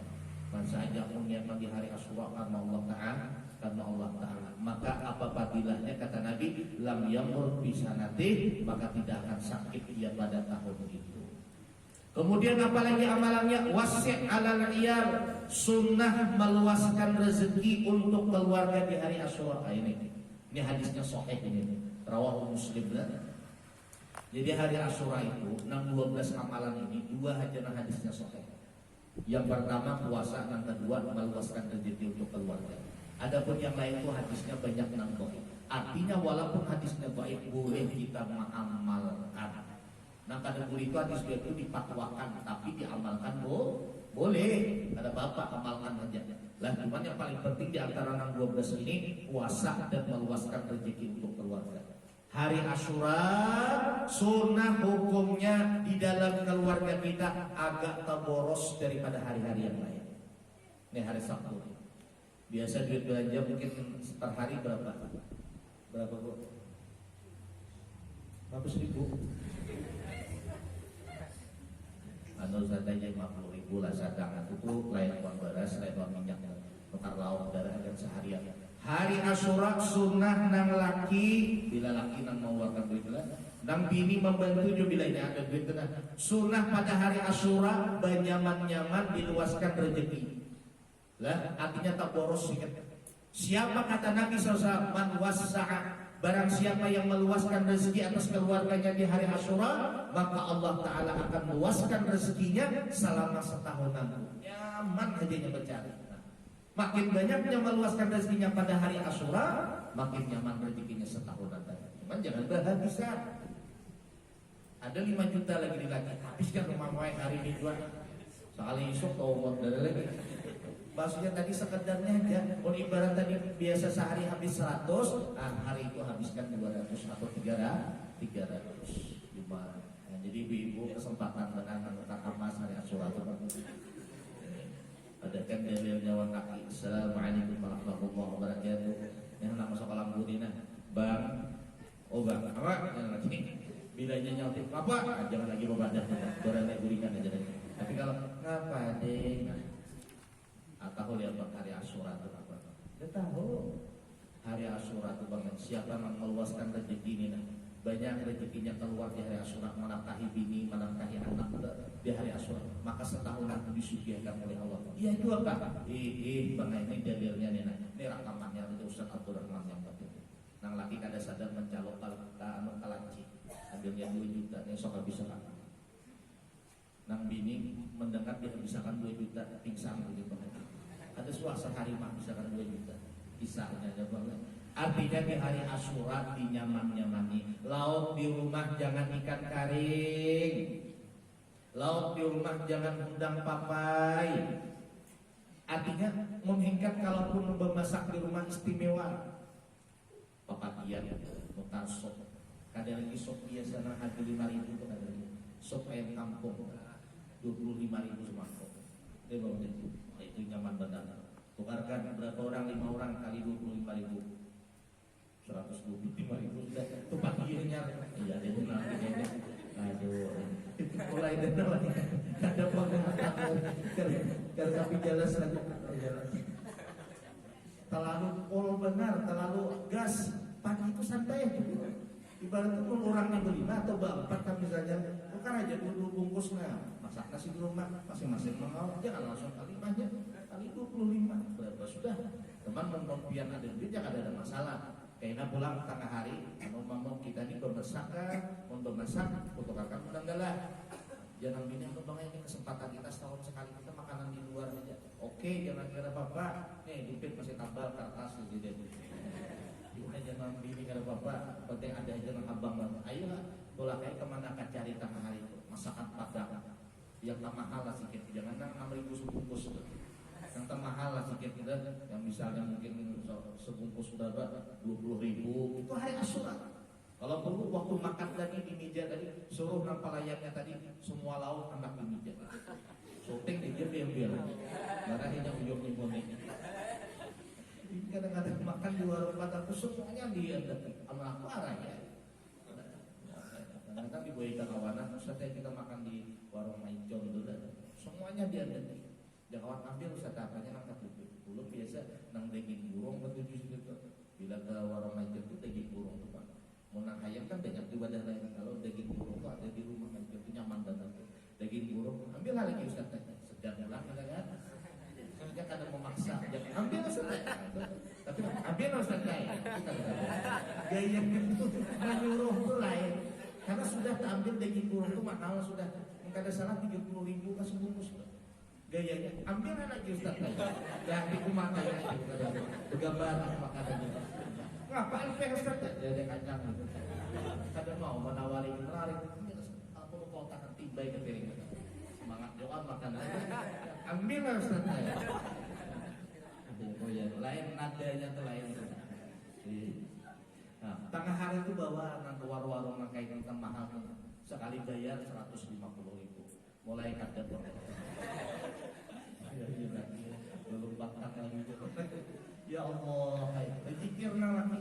Masa aja aku niat mandi hari Asyura karena Allah Ta'ala, karena Allah Ta'ala. Maka apa fadilahnya kata Nabi, lam yamur bisanati, maka tidak akan sakit dia pada tahun itu. Kemudian apalagi amalannya wasi' alal iyal, sunnah meluaskan rezeki untuk keluarga di hari Asyura. Ini hadisnya sahih ini. Rawahu Muslim. Jadi hari Asyura itu 12 amalan ini dua aja hadisnya sahih. Yang pertama puasa, yang kedua meluaskan rezeki untuk keluarga. Adapun yang lain itu hadisnya banyak nang dhaif. Artinya walaupun hadisnya dhaif boleh kita mengamalkan. Nah kadang itu hadis itu dipatwakan tapi diamalkan boleh. Ada bapak amalkan aja. Lah cuman yang paling penting di antara 12 ini puasa dan meluaskan rezeki untuk keluarga. Hari Asyura sunnah hukumnya di dalam keluarga kita agak terboros daripada hari-hari yang lain. Ini hari Sabtu. Biasa duit belanja mungkin per hari berapa? Berapa Bu? 100.000. Anu sadanya 50.000 lah sadangan itu lain uang beras, lain uang minyak, tukar lauk darah dan seharian. Hari Asyura sunnah nang laki bila laki nang mengeluarkan duit lah, nang bini membantu juga bila ini ada duit tenang. Sunnah pada hari Asyura benyaman-nyaman diluaskan rezeki. Lah artinya tak boros sikit. Siapa kata Nabi SAW man wasa'a, barang siapa yang meluaskan rezeki atas keluarganya di hari Asyura, maka Allah Ta'ala akan meluaskan rezekinya selama setahun nanti. Nyaman hadiahnya mencari. Makin banyaknya meluaskan rezekinya pada hari Asyura, makin nyaman rezekinya setahun nanti. Cuman jangan berhabisan. Ada 5 juta lagi di lagi, habiskan rumah muai hari ini juga. Sekali esok tau mau dari lagi. Maksudnya tadi sekedarnya aja. Kalau ibarat tadi biasa sehari habis 100, hari itu habiskan 200 atau 300. Gimana? Nah, jadi ibu-ibu kesempatan dengan menukar emas hari Asyura itu. Ada kan dalilnya wa kaki. Assalamualaikum warahmatullahi wabarakatuh. Yang nak masuk kolam budina, bang. Oh bang, apa? Yang lagi bilanya nyautin apa? Jangan lagi bebadah. Barang naik guringan aja deh. Tapi kalau ngapa deh? Atau lihat hari Asyura itu apa? Dia tahu hari Asyura itu banget. Siapa yang meluaskan rezeki ini? Banyak rezekinya keluar di hari Asyura, menafkahi bini, menafkahi anak di hari Asyura. Maka setahun nanti disuguhkan oleh Allah. Iya itu apa? Bang ini dalilnya nih. Ini rekamannya itu Ustaz Abdul Rahman yang betul. Nang laki kada sadar mencalok kalanci. Ambilnya 2 juta, nih sok bisa kan. Nang bini mendengar dia misalkan 2 juta pingsan begitu. Ada suasa hari mah misalkan 2 juta. Kisahnya aja banget. Artinya di hari Asyura dinyaman-nyamani. Lauk di rumah jangan ikan kering. Lauk di rumah jangan udang papai. Artinya menghingkat kalaupun memasak di rumah istimewa. Papagian, mutar sop. Kadang lagi sop biasa nah harga 5.000 tuh kadang lagi. Sop ayam kampung 25.000 semangkok. Itu nyaman benar. Tukarkan berapa orang? 5 orang kali 25.000. 125.000 sudah. Itu paginya. Iya dia benar. Aduh. Mulai dengar lagi. Ada pengen kalau tapi jelas lagi. Terlalu pol benar, terlalu gas. Pagi itu santai aja. Ibaratnya kalau orangnya berlima atau berempat kan misalnya, bukan aja dulu bungkus nah, masak nasi di rumah, masing-masing mau, jangan langsung kali banyak. kali 25 berapa sudah. Teman pian ada duit jangan ada masalah. Kayaknya pulang tengah hari, mau kita ini bermasak untuk masak, untuk akan menanggalah. Jangan bini untuk bang ini kesempatan kita setahun sekali kita makanan di luar aja. Oke, jangan kira bapak. Nih dipit masih tambal kertas gitu deh. Gimana jangan bini kira bapak. Penting ada aja nang abang bang. Ayolah, bola kayak kemana kan cari tengah hari itu masakan Padang. Yang tak mahal lah sedikit. Jangan nang 6.000 sebungkus. Yang tak mahal lah sedikit kita. Yang misalnya mungkin sebungkus berapa 20.000 itu hari Asyura. Kalau perlu waktu makan tadi di meja tadi suruh nang pelayannya tadi semua lauk anak di meja. Syuting di dia karena hanya ujung nyimoni. Kadang-kadang makan di warung Padang semuanya dia sama aku arah ya. Kadang-kadang di Boyka kawanan setelah kita makan di warung Maijon dulu semuanya dia ada. Jangan ambil apanya angkat itu. Dulu biasa nang daging burung betujuh gitu. Bila ke warung Maijon itu daging burung tuh Pak. Mau nang ayam kan banyak di wadah lain. Kalau daging burung tuh ada di rumah kan itu nyaman banget. Daging burung ambil lagi Ustaz tanya. Sedang ulang kan? Soalnya kadang memaksa. Jangan ambil Ustaz. Tapi ambil Ustaz tanya. Gaya itu menyuruh tuh lain. Karena sudah ambil daging burung tuh mahal sudah. Mungkin ada salah 30.000 kasih bungkus. Gayanya ambil lagi Ustaz tanya. Yang di rumah tanya bergambar makanan itu. Ngapain pengen Ustaz? Jadi kacang gitu. Kadang mau menawari menarik. Aku mau tahan tibai ke piring. Semangat doa makan aja. Ambil lah Ustaz. Oh ya, lain nadanya tuh lain. Nah, tengah hari itu bawa ke warung-warung makai yang mahal sekali bayar 150.000. Mulai kadang belum bakal lagi. Ya Allah, berzikir lagi.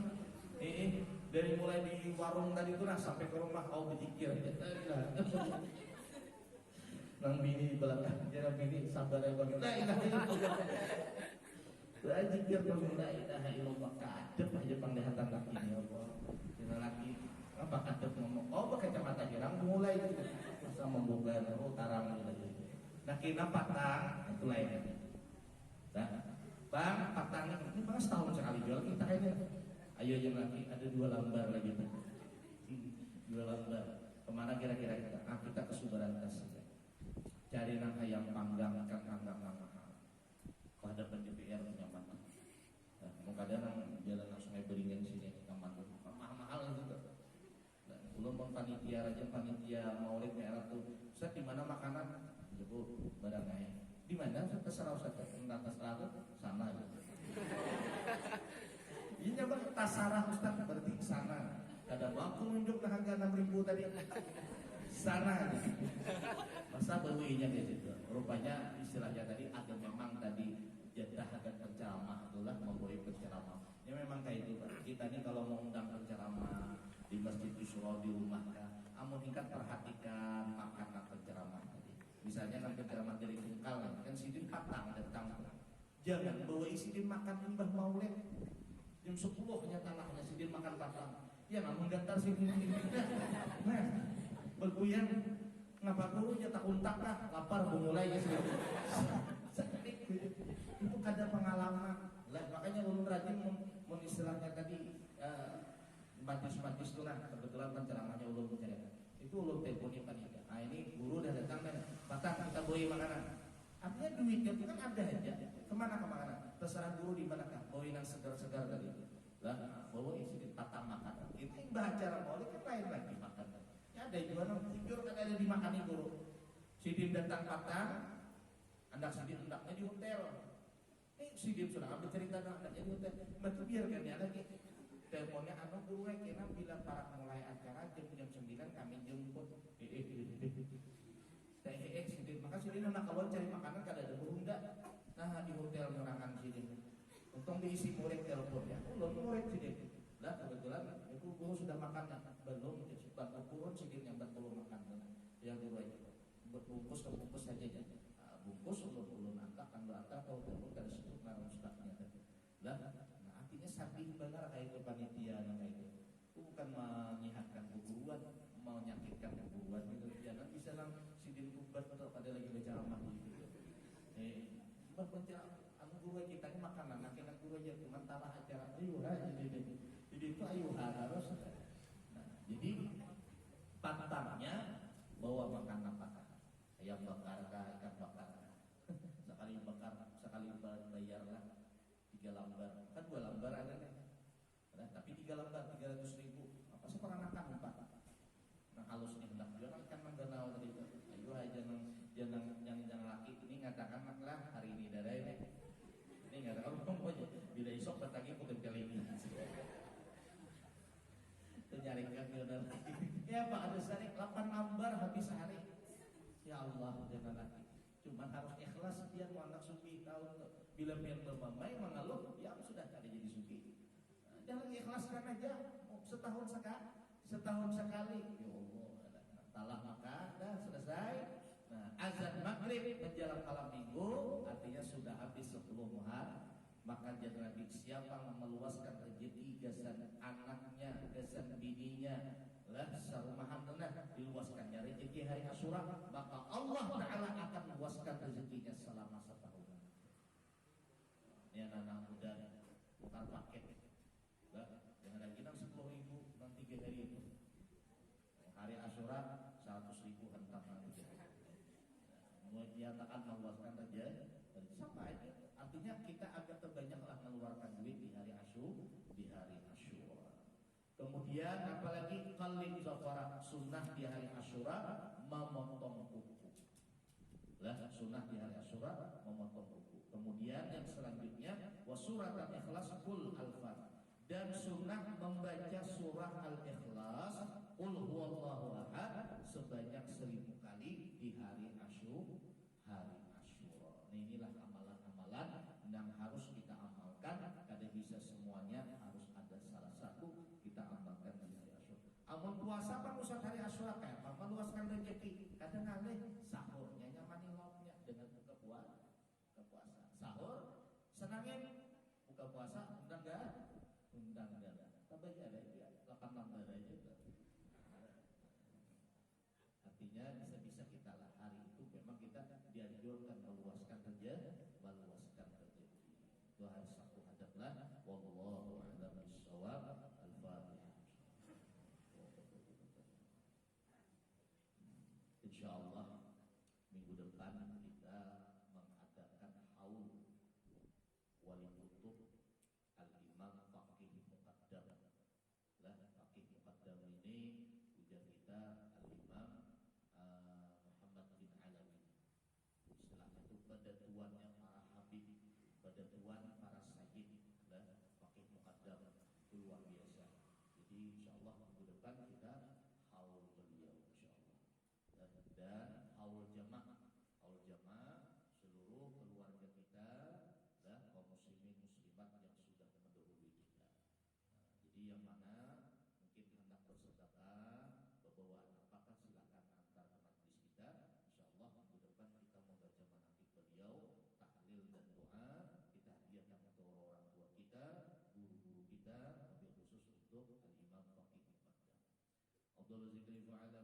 Dari mulai di warung tadi itu sampai ke rumah kau berzikir. Nang bini belakang, jangan bini sabar ya bang. La ilaha illallah. Berzikir terus la ilaha illallah. Kadep aja penglihatan laki ini Allah. Jangan laki apa kadep ngomong. Oh pakai kacamata girang mulai gitu. Masa membuka tarang lagi. Nah kena patang itu lainnya. Nah, bang, patangnya ini bang setahun sekali jual kita kayaknya. Ayo aja lagi, ada 2 lembar lagi tuh. 2 lembar. Kemana kira-kira kita? Ah, kita ke Subarantas saja. Cari nang ayam panggang, ikan panggang mahal. Pada DPR nyaman. Nah, mau kadang nang jalan Sungai Beringin sini nyaman mahal itu tuh. Dan belum panitia aja panitia Maulid Merah tuh. Ustaz di mana makanan? Jebul barang ayam. Di mana terserah Ustaz, enggak terserah sana gitu. Ini nyaman tasarah Ustaz berarti sana. Kadang waktu nunjuk harga 6.000 tadi. Sana gitu. Masa bawinya di situ. Rupanya istilahnya tadi ada memang tadi jadah akan penceramah itulah membawa penceramah. Ya memang kayak itu Pak. Kita ini kalau mau undang penceramah di masjid Syuro di rumah kan, amun ingkat perhatikan makanan penceramah tadi. Misalnya kan penceramah dari Tungkal kan sidin patang datang. Jangan bawa sidin makan Mbah Maulid. Jam 10 nya tanahnya sidin makan patang. Ya namun gantar sidin ini. Nah, bergoyang ngapa dulu ya tak untak lah lapar mulai ya itu kada pengalaman lah makanya ulun rajin istilahnya tadi matis-matis itu lah kebetulan penceramahnya ulun menceritakan itu ulun teleponin panitia ini guru udah datang dan patang kita bawa makanan artinya duitnya itu kan ada aja kemana terserah guru di mana kan bawa yang segar-segar tadi lah bawa isi patang makanan itu yang baca Maulid kan lain lagi makanan. Ya ada juga orang tidur kan ada dimakan itu. Sidin datang patang, anak sidin hendaknya di hotel. Sidin sudah ambil cerita anaknya di hotel. Betul biarkan ya lagi. Teleponnya anak guru kena bila para mulai acara jam 9 kami jemput. Sidin maka sidin anak kawan cari makanan kada ada guru enggak. Nah di hotel merangan sidin. Untung diisi murid telepon ya. Murid sidin. Lah kebetulan itu guru sudah makan belum bantu turun sedikit yang betul makan yang guru itu bungkus ke bungkus saja ya bungkus ulun angkat kan berangkat atau belum kada sebut nama ustaznya lah nah artinya sapi benar kayak itu panitia kayak itu bukan menyehatkan keguruan menyakitkan keguruan gitu jangan bisa lang sidin kubat atau ada lagi baca ramah gitu berpencar anu guru kita ini makanan akhirnya guru aja cuma tanah acara ayuhan jadi itu ayuhan harus. Nah, jadi pantangnya bawa makanan ayam bakar ikan bakar sekali bayar lah 3 lembar kan 2 lembar ada nih. Nah, tapi 3 lembar 300.000 apa seperanakan Pak. Nah halusnya hendak jual kan menggenau tadi itu. Ayo aja jangan laki ini ngatakan lah hari ini darah ini nggak ada kamu aja bila isok bertagi putih kali ini. Itu nyari kan lagi. Ya Pak ada sehari 8 lembar habis sehari. Ya Allah jangan laki. Cuman harus ikhlas dia anak suki tahun bila biar bermamai mengeluh ya sudah tadi jadi suki. Nah, jangan ikhlaskan aja setahun sekali. Ya Allah, talah maka dah selesai. Nah, azan maghrib menjelang malam minggu artinya sudah habis 10 muhar. Maka jangan Nabi siapa yang meluaskan rezeki gasan anaknya, gasan bininya, lah sarumahan tenah diluaskannya rezeki hari Asyura, maka Allah Taala akan meluaskan rezekinya selama setahun. Ini anak muda bukan paket. Lah, jangan lagi 10.000 nanti 3 hari itu. Hari Asyura 100.000 hentak nanti. Menyatakan meluaskan saja sampai artinya kita agak terbanyaklah mengeluarkan duit di hari Asyura. Kemudian apalagi qalin zafara sunnah di hari Asyura memotong kuku. Lah sunnah di hari Asyura memotong kuku. Kemudian yang selanjutnya wasuratan ikhlas kul al-Fatihah. Dan sunnah membaca surah Al-Ikhlas Qul huwallahu ahad sebanyak 1000 kali di hari Asyura. Nah, inilah amalan-amalan yang harus kita amalkan. Kada bisa semuanya, harus ada salah satu kita amalkan di hari Asyura. Amun puasa kan usah hari Asyura kayak apa meluaskan rezeki. Kadang ngalih sahurnya nyamani lauknya dengan buka puasa. Sahur senangin, buka puasa undang darah. Tambah ada ya 8 lembar aja. Artinya bisa-bisa kita lah hari itu memang kita dianjurkan meluaskan rezeki. Itu harus satu hadaplah. Wallahu a'lam bishawab. Al-Fatihah. Insyaallah minggu depan kita mengadakan haul wali kutub Al-Imam Faqih Muqaddam. Lah Faqih Muqaddam ini ujar kita Al-Imam Muhammad bin Alawi. Istilahnya itu badatuannya para habib, badatuan para sayyid. Lah Faqih Muqaddam itu luar biasa. Jadi insyaallah minggu depan kita haul beliau insyaallah. Dan haul jamaah seluruh keluarga kita dan kaum muslimin muslimat yang sudah mendahului kita. Nah, jadi yang mana mungkin hendak bersedekah, berbawaan apakah silakan antar ke majlis kita. Insyaallah minggu depan kita membaca manaqib beliau, tahlil dan doa. Kita hadiahkan untuk orang tua kita, guru-guru kita, lebih khusus untuk Al-Imam Faqih Muqaddam. Abdul Zikri fa'ala